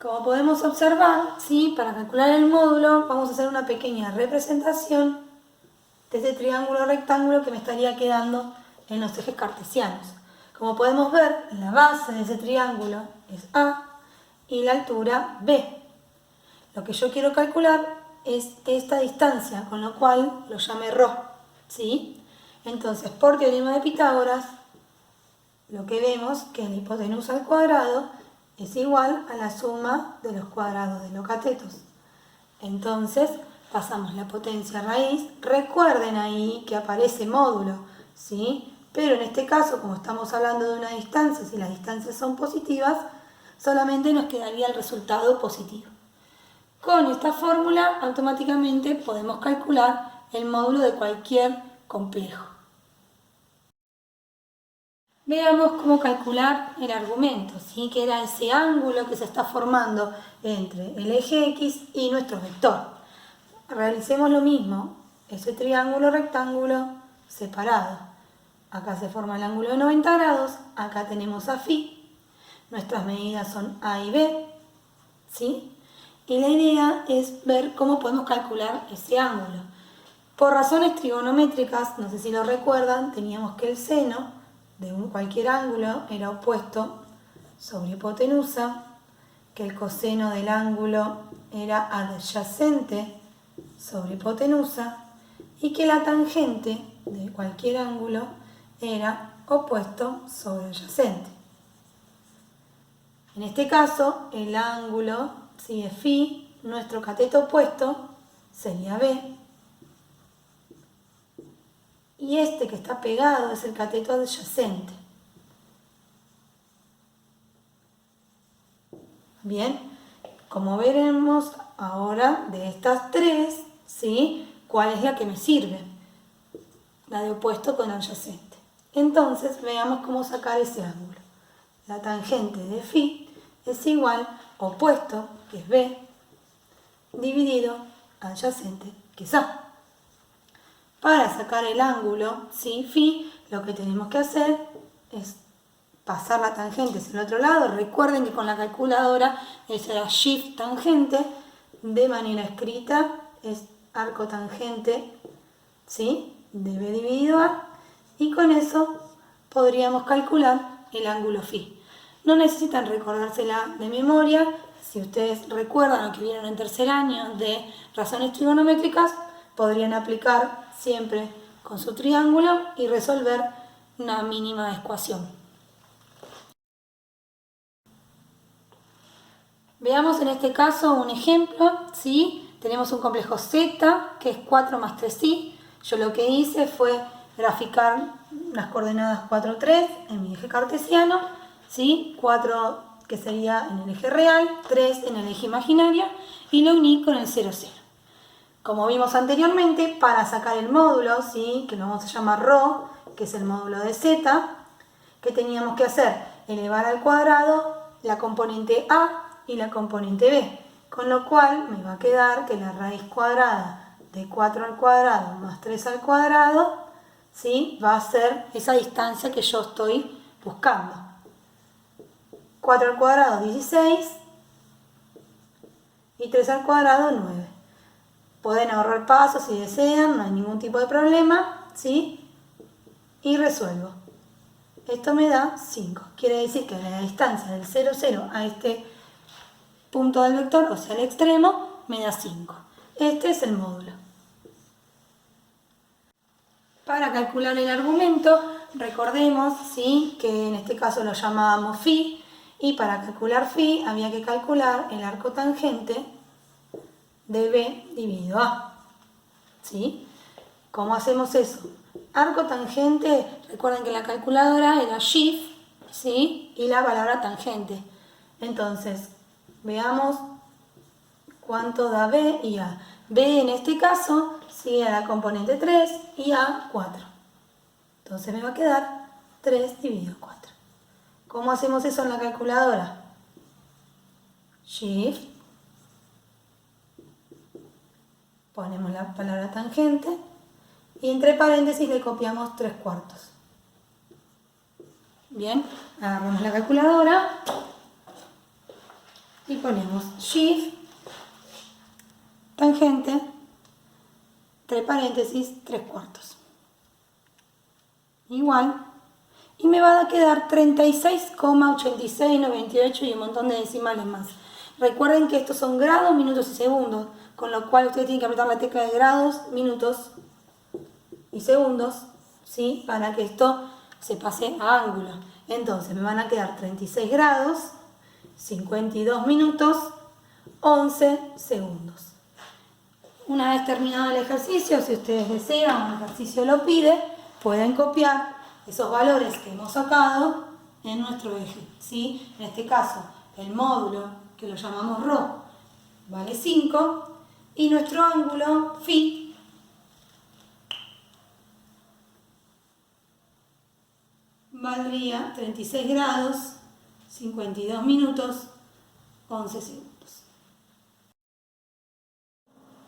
Como podemos observar, ¿sí? Para calcular el módulo vamos a hacer una pequeña representación de ese triángulo rectángulo que me estaría quedando en los ejes cartesianos. Como podemos ver, la base de ese triángulo es A y la altura B. Lo que yo quiero calcular es esta distancia, con lo cual lo llamé ρ, ¿sí? Entonces, por teorema de Pitágoras, lo que vemos es que la hipotenusa al cuadrado es igual a la suma de los cuadrados de los catetos. Entonces, pasamos la potencia raíz. Recuerden ahí que aparece módulo, ¿sí? Pero en este caso, como estamos hablando de una distancia, si las distancias son positivas, solamente nos quedaría el resultado positivo. Con esta fórmula, automáticamente podemos calcular el módulo de cualquier complejo. Veamos cómo calcular el argumento, ¿sí? Que era ese ángulo que se está formando entre el eje X y nuestro vector. Realicemos lo mismo, ese triángulo rectángulo separado. Acá se forma el ángulo de 90 grados, acá tenemos a phi, nuestras medidas son A y B, ¿sí? Y la idea es ver cómo podemos calcular ese ángulo. Por razones trigonométricas, no sé si lo recuerdan, teníamos que el seno de cualquier ángulo era opuesto sobre hipotenusa, que el coseno del ángulo era adyacente sobre hipotenusa y que la tangente de cualquier ángulo era opuesto sobre adyacente. En este caso, el ángulo, si es phi, nuestro cateto opuesto sería B, y este que está pegado es el cateto adyacente. Bien, como veremos ahora de estas tres, ¿sí? ¿Cuál es la que me sirve? La de opuesto con adyacente. Entonces, veamos cómo sacar ese ángulo. La tangente de phi es igual a opuesto, que es B, dividido adyacente, que es A. Para sacar el ángulo, ¿sí? Phi, lo que tenemos que hacer es pasar la tangente hacia el otro lado. Recuerden que con la calculadora esa era shift tangente, de manera escrita es arco tangente, ¿sí? De B dividido A, y con eso podríamos calcular el ángulo phi. No necesitan recordársela de memoria. Si ustedes recuerdan lo que vieron en tercer año de razones trigonométricas, podrían aplicar siempre con su triángulo y resolver una mínima ecuación. Veamos en este caso un ejemplo, ¿sí? Tenemos un complejo Z que es 4 más 3i. Yo lo que hice fue graficar las coordenadas 4, 3 en mi eje cartesiano, ¿sí? 4 que sería en el eje real, 3 en el eje imaginario, y lo uní con el 0, 0. Como vimos anteriormente, para sacar el módulo, ¿sí? Que lo vamos a llamar ρ, que es el módulo de Z, ¿qué teníamos que hacer? Elevar al cuadrado la componente A y la componente B, con lo cual me va a quedar que la raíz cuadrada de 4 al cuadrado más 3 al cuadrado, ¿sí? Va a ser esa distancia que yo estoy buscando. 4 al cuadrado 16 y 3 al cuadrado 9. Pueden ahorrar pasos si desean, no hay ningún tipo de problema, ¿sí? Y resuelvo. Esto me da 5. Quiere decir que la distancia del 0, 0 a este punto del vector, o sea, el extremo, me da 5. Este es el módulo. Para calcular el argumento, recordemos, ¿sí? Que en este caso lo llamábamos phi, y para calcular phi había que calcular el arco tangente de B dividido A, ¿sí? ¿Cómo hacemos eso? Arco tangente, recuerden que la calculadora era shift, ¿sí? Y la palabra tangente. Entonces, veamos cuánto da B y A. B en este caso sigue a la componente 3 y A 4. Entonces me va a quedar 3 dividido 4. ¿Cómo hacemos eso en la calculadora? Shift. Ponemos la palabra tangente y entre paréntesis le copiamos 3/4. Bien, agarramos la calculadora y y ponemos shift, tangente, entre paréntesis, 3/4. Igual. Y me va a quedar 36,8698 y un montón de decimales más. Recuerden que estos son grados, minutos y segundos, con lo cual ustedes tienen que apretar la tecla de grados, minutos y segundos, ¿sí? Para que esto se pase a ángulo. Entonces me van a quedar 36 grados, 52 minutos, 11 segundos. Una vez terminado el ejercicio, si ustedes desean o el ejercicio lo pide, pueden copiar esos valores que hemos sacado en nuestro eje, ¿sí? En este caso, el módulo, que lo llamamos ρ, vale 5, y nuestro ángulo φ valdría 36 grados, 52 minutos, 11 segundos.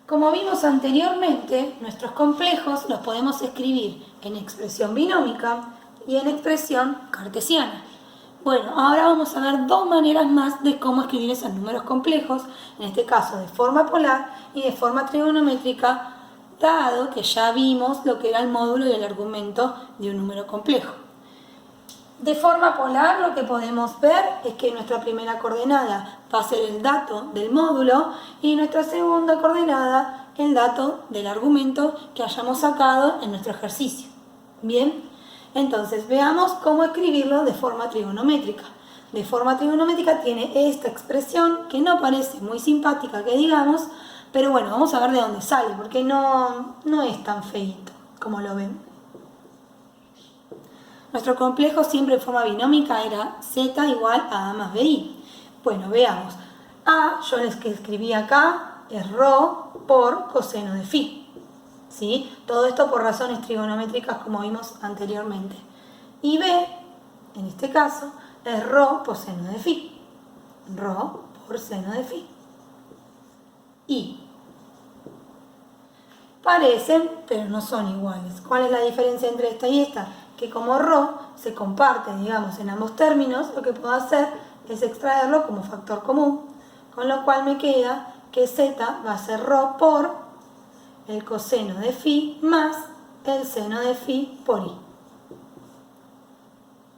Como vimos anteriormente, nuestros complejos los podemos escribir en expresión binómica y en expresión cartesiana. Bueno, ahora vamos a ver dos maneras más de cómo escribir esos números complejos, en este caso de forma polar y de forma trigonométrica, dado que ya vimos lo que era el módulo y el argumento de un número complejo. De forma polar lo que podemos ver es que nuestra primera coordenada va a ser el dato del módulo y nuestra segunda coordenada el dato del argumento que hayamos sacado en nuestro ejercicio. Bien, entonces veamos cómo escribirlo de forma trigonométrica. De forma trigonométrica tiene esta expresión que no parece muy simpática que digamos, pero bueno, vamos a ver de dónde sale porque no es tan feíto como lo ven. Nuestro complejo siempre en forma binómica era z igual a a más bi. Bueno, veamos. A, yo les que escribí acá, es ρ por coseno de φ. ¿Sí? Todo esto por razones trigonométricas como vimos anteriormente. Y B, en este caso, es ρ por seno de φ. ρ por seno de φ. Y parecen, pero no son iguales. ¿Cuál es la diferencia entre esta y esta? Que como ρ se comparte, digamos, en ambos términos, lo que puedo hacer es extraerlo como factor común, con lo cual me queda que z va a ser ρ por el coseno de φ más el seno de φ por i.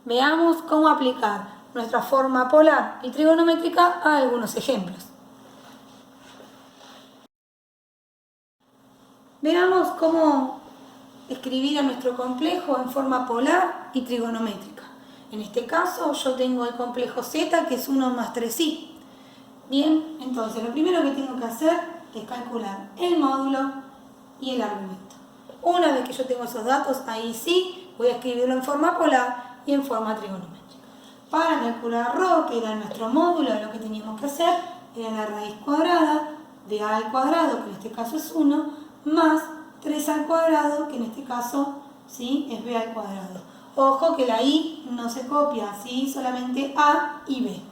Veamos cómo aplicar nuestra forma polar y trigonométrica a algunos ejemplos. Veamos cómo escribir a nuestro complejo en forma polar y trigonométrica. En este caso yo tengo el complejo z que es 1 más 3i. Bien, entonces lo primero que tengo que hacer es calcular el módulo y el argumento. Una vez que yo tengo esos datos, ahí sí voy a escribirlo en forma polar y en forma trigonométrica. Para calcular ρ, que era nuestro módulo, lo que teníamos que hacer era la raíz cuadrada de a al cuadrado, que en este caso es 1, más 3 al cuadrado, que en este caso ¿sí? es b al cuadrado. Ojo que la i no se copia, ¿sí? Solamente a y b.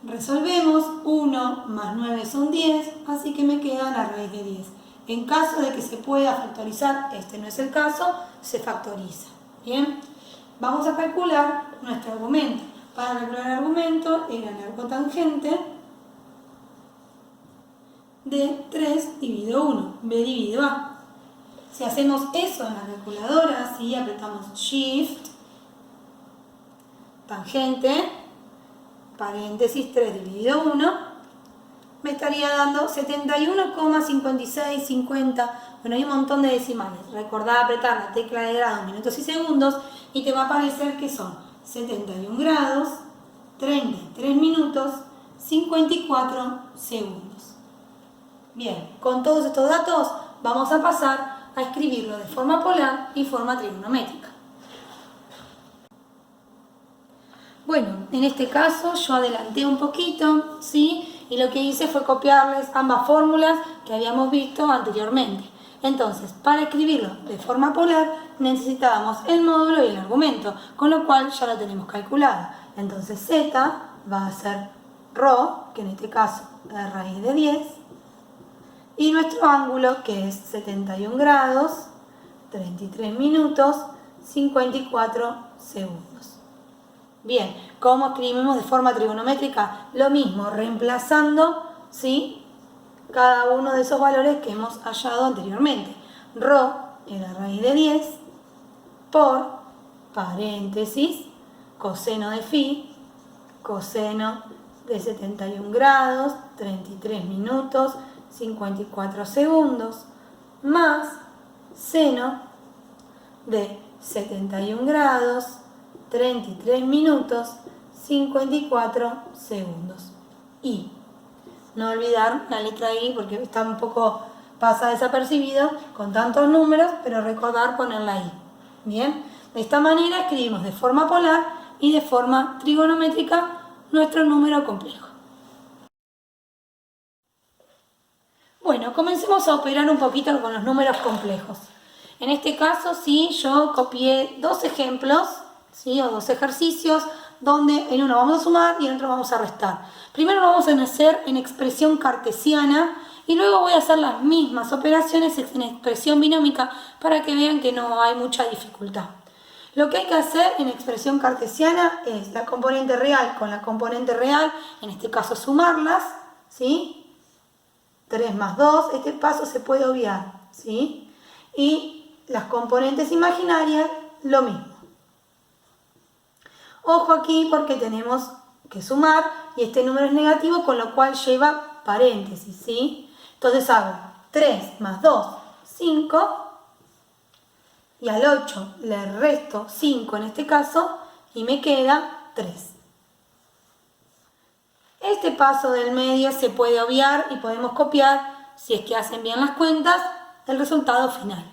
Resolvemos, 1 más 9 son 10, así que me queda la raíz de 10. En caso de que se pueda factorizar, este no es el caso, se factoriza. Bien, vamos a calcular nuestro argumento. Para calcular el argumento era el arco tangente de 3 dividido 1, b dividido a. Si hacemos eso en la calculadora, ¿sí? Apretamos Shift, tangente, paréntesis 3 dividido 1, me estaría dando 71,5650, bueno, hay un montón de decimales. Recordá apretar la tecla de grados, minutos y segundos y te va a aparecer que son 71 grados, 33 minutos, 54 segundos. Bien, con todos estos datos vamos a pasar a escribirlo de forma polar y forma trigonométrica. Bueno, en este caso yo adelanté un poquito, ¿sí? Y lo que hice fue copiarles ambas fórmulas que habíamos visto anteriormente. Entonces, para escribirlo de forma polar necesitábamos el módulo y el argumento, con lo cual ya lo tenemos calculado. Entonces z va a ser ρ, que en este caso es raíz de 10, y nuestro ángulo, que es 71 grados, 33 minutos, 54 segundos. Bien, ¿cómo escribimos de forma trigonométrica? Lo mismo, reemplazando, ¿sí?, cada uno de esos valores que hemos hallado anteriormente. Rho es la raíz de 10 por paréntesis, coseno de phi, coseno de 71 grados, 33 minutos, 54 segundos, más seno de 71 grados, 33 minutos, 54 segundos. Y no olvidar la letra I porque está un poco pasa desapercibido con tantos números, pero recordar ponerla I. Bien, de esta manera escribimos de forma polar y de forma trigonométrica nuestro número complejo. Bueno, comencemos a operar un poquito con los números complejos. En este caso, sí, yo copié dos ejemplos, ¿sí?, o dos ejercicios, donde en uno vamos a sumar y en otro vamos a restar. Primero lo vamos a hacer en expresión cartesiana y luego voy a hacer las mismas operaciones en expresión binómica para que vean que no hay mucha dificultad. Lo que hay que hacer en expresión cartesiana es la componente real con la componente real, en este caso sumarlas, ¿sí? 3 más 2, este paso se puede obviar, ¿sí? Y las componentes imaginarias, lo mismo. Ojo aquí porque tenemos que sumar y este número es negativo, con lo cual lleva paréntesis, ¿sí? Entonces hago 3 más 2, 5, y al 8 le resto 5 en este caso y me queda 3. Este paso del medio se puede obviar y podemos copiar, si es que hacen bien las cuentas, el resultado final.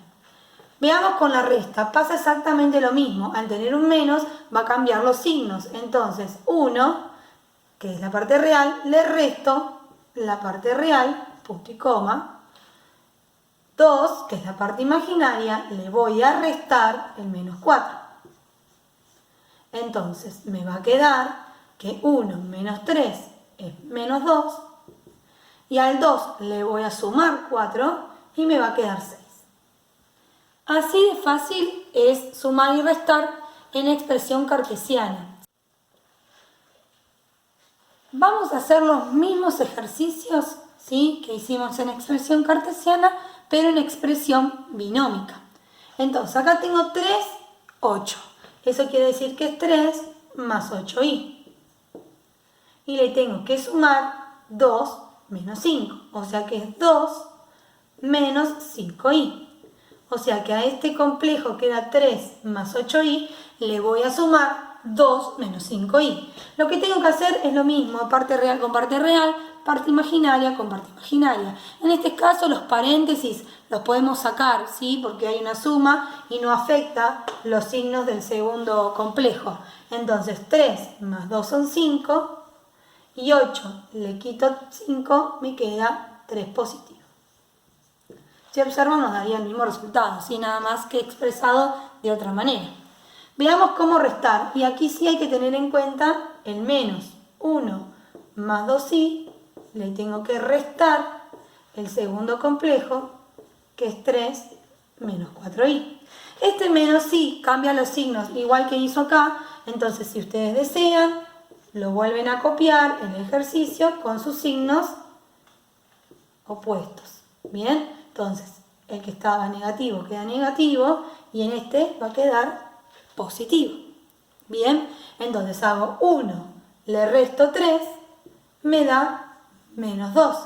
Veamos con la resta, pasa exactamente lo mismo, al tener un menos va a cambiar los signos, entonces 1, que es la parte real, le resto la parte real, punto y coma, 2, que es la parte imaginaria, le voy a restar el menos 4. Entonces me va a quedar que 1 menos 3 es menos 2, y al 2 le voy a sumar 4 y me va a quedar 6. Así de fácil es sumar y restar en expresión cartesiana. Vamos a hacer los mismos ejercicios, ¿sí?, que hicimos en expresión cartesiana, pero en expresión binómica. Entonces, acá tengo 3, 8. Eso quiere decir que es 3 más 8i. Y le tengo que sumar 2 menos 5. O sea que es 2 menos 5i. O sea que a este complejo que era 3 más 8i, le voy a sumar 2 menos 5i. Lo que tengo que hacer es lo mismo, parte real con parte real, parte imaginaria con parte imaginaria. En este caso los paréntesis los podemos sacar, ¿sí?, porque hay una suma y no afecta los signos del segundo complejo. Entonces 3 más 2 son 5 y 8 le quito 5, me queda 3 positivo. Si observan nos daría el mismo resultado, ¿sí?, nada más que expresado de otra manera. Veamos cómo restar, y aquí sí hay que tener en cuenta el menos. 1 más 2i, le tengo que restar el segundo complejo, que es 3 menos 4i. Este menos i cambia los signos, igual que hizo acá, entonces si ustedes desean, lo vuelven a copiar en el ejercicio con sus signos opuestos. Bien, entonces el que estaba negativo queda negativo y en este va a quedar positivo. Bien, entonces hago 1, le resto 3, me da menos 2.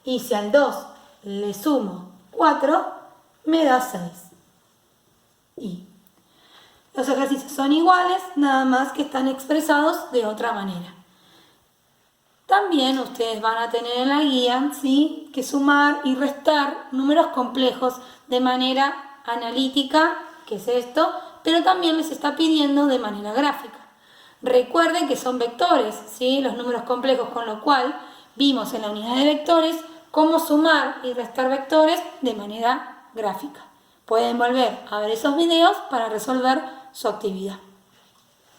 Y si al 2 le sumo 4, me da 6. Y los ejercicios son iguales, nada más que están expresados de otra manera. También ustedes van a tener en la guía, ¿sí?, que sumar y restar números complejos de manera analítica, que es esto, pero también les está pidiendo de manera gráfica. Recuerden que son vectores, ¿sí?, los números complejos, con lo cual vimos en la unidad de vectores cómo sumar y restar vectores de manera gráfica. Pueden volver a ver esos videos para resolver su actividad.